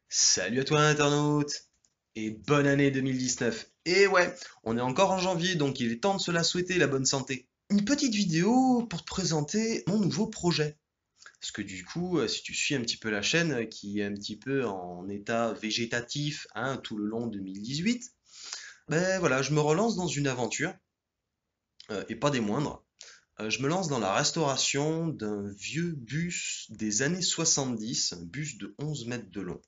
Salut à toi internaute et bonne année 2019. Et ouais, on est encore en janvier donc il est temps de se la souhaiter la bonne santé. Une petite vidéo pour te présenter mon nouveau projet. Parce que du coup, si tu suis un petit peu la chaîne qui est un petit peu en état végétatif tout le long 2018, ben voilà, je me relance dans une aventure et pas des moindres. Je me lance dans la restauration d'un vieux bus des années 70, un bus de 11 mètres de long.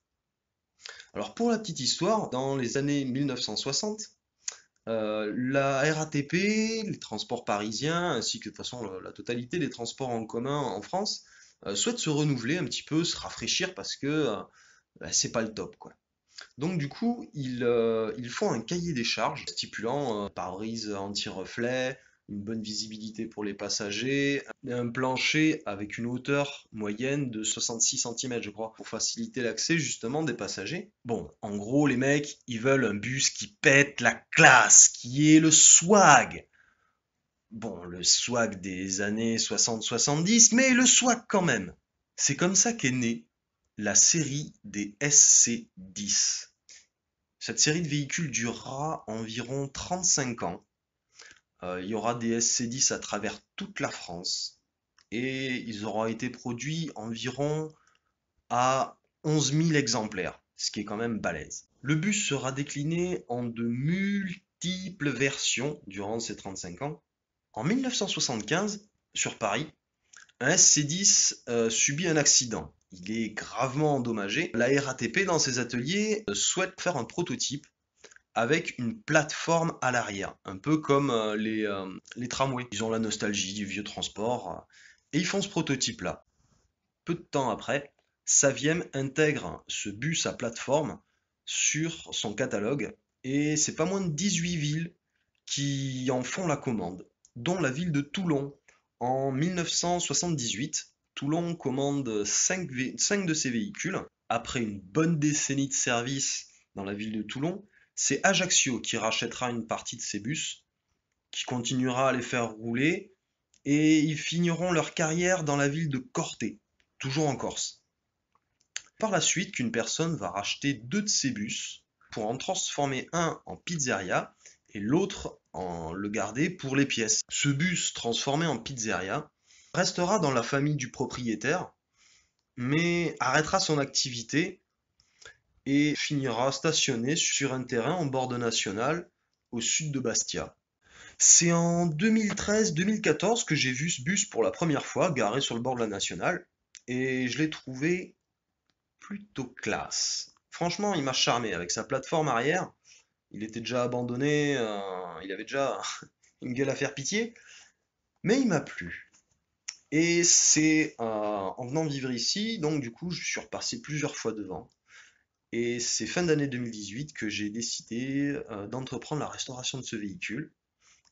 Alors pour la petite histoire, dans les années 1960, la RATP, les transports parisiens, ainsi que de toute façon la totalité des transports en commun en France, souhaitent se renouveler un petit peu, se rafraîchir parce que c'est pas le top quoi. Donc du coup, ils font un cahier des charges stipulant pare-brise anti-reflet, une bonne visibilité pour les passagers, un plancher avec une hauteur moyenne de 66 cm, je crois, pour faciliter l'accès justement des passagers. Bon, en gros, les mecs, ils veulent un bus qui pète la classe, qui est le swag. Bon, le swag des années 60-70, mais le swag quand même. C'est comme ça qu'est née la série des SC10. Cette série de véhicules durera environ 35 ans. Il y aura des SC10 à travers toute la France et ils auront été produits environ à 11 000 exemplaires, ce qui est quand même balèze. Le bus sera décliné en de multiples versions durant ces 35 ans. En 1975, sur Paris, un SC10 subit un accident. Il est gravement endommagé. La RATP, dans ses ateliers, souhaite faire un prototype avec une plateforme à l'arrière, un peu comme les tramways. Ils ont la nostalgie du vieux transport et ils font ce prototype-là. Peu de temps après, Saviem intègre ce bus à plateforme sur son catalogue et c'est pas moins de 18 villes qui en font la commande, dont la ville de Toulon. En 1978, Toulon commande 5 de ces véhicules. Après une bonne décennie de service dans la ville de Toulon, c'est Ajaccio qui rachètera une partie de ces bus, qui continuera à les faire rouler, et ils finiront leur carrière dans la ville de Corté, toujours en Corse. Par la suite, qu'une personne va racheter deux de ces bus pour en transformer un en pizzeria et l'autre en le garder pour les pièces. Ce bus transformé en pizzeria restera dans la famille du propriétaire, mais arrêtera son activité et finira stationné sur un terrain en bord de national au sud de Bastia. C'est en 2013-2014 que j'ai vu ce bus pour la première fois garé sur le bord de la nationale et je l'ai trouvé plutôt classe. Franchement, il m'a charmé avec sa plateforme arrière. Il était déjà abandonné, il avait déjà une gueule à faire pitié, mais il m'a plu. Et c'est en venant vivre ici, donc du coup, je suis repassé plusieurs fois devant. Et c'est fin d'année 2018 que j'ai décidé d'entreprendre la restauration de ce véhicule.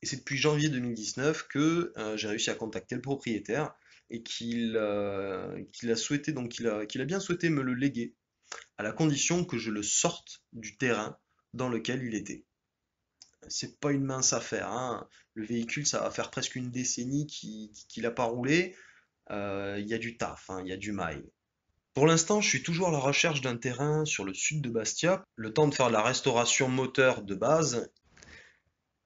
Et c'est depuis janvier 2019 que j'ai réussi à contacter le propriétaire et qu'il a souhaité, donc qu'il a bien souhaité me le léguer, à la condition que je le sorte du terrain dans lequel il était. C'est pas une mince affaire, hein. Le véhicule, ça va faire presque une décennie qu'il n'a pas roulé. Il y a du taf, hein, il y a du mail. Pour l'instant, je suis toujours à la recherche d'un terrain sur le sud de Bastia, le temps de faire la restauration moteur de base,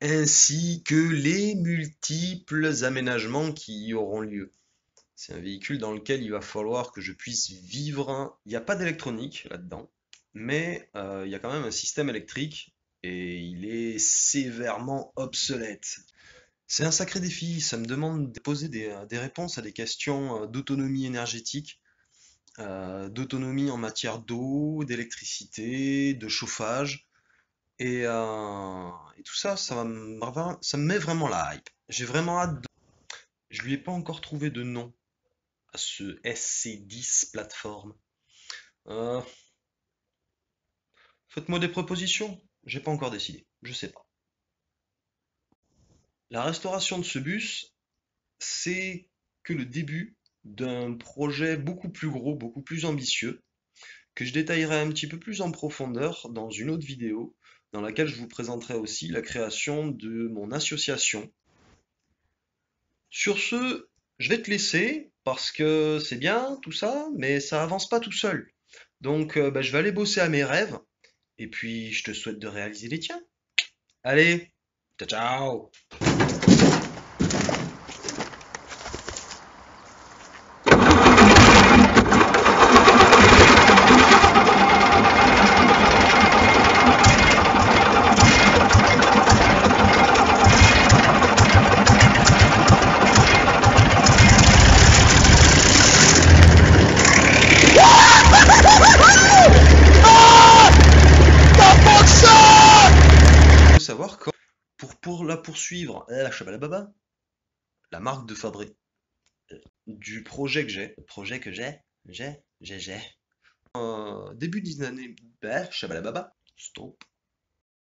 ainsi que les multiples aménagements qui y auront lieu. C'est un véhicule dans lequel il va falloir que je puisse vivre. Il n'y a pas d'électronique là-dedans, mais il y a quand même un système électrique et il est sévèrement obsolète. C'est un sacré défi, ça me demande de poser des réponses à des questions d'autonomie énergétique, d'autonomie en matière d'eau, d'électricité, de chauffage. Et tout ça, ça me met vraiment la hype. J'ai vraiment hâte. Je lui ai pas encore trouvé de nom à ce SC10 plateforme. Euh, Faites-moi des propositions. J'ai pas encore décidé. Je sais pas. La restauration de ce bus, c'est que le début d'un projet beaucoup plus gros, beaucoup plus ambitieux, que je détaillerai un petit peu plus en profondeur dans une autre vidéo, dans laquelle je vous présenterai aussi la création de mon association. Sur ce, je vais te laisser parce que c'est bien tout ça, mais ça avance pas tout seul. Donc, bah, je vais aller bosser à mes rêves. Et puis, je te souhaite de réaliser les tiens. Allez, ciao, ciao! Faut savoir que pour la poursuivre, la Chabalababa, la marque de fabrique du projet que j'ai, début 19 année, Chabalababa, stop.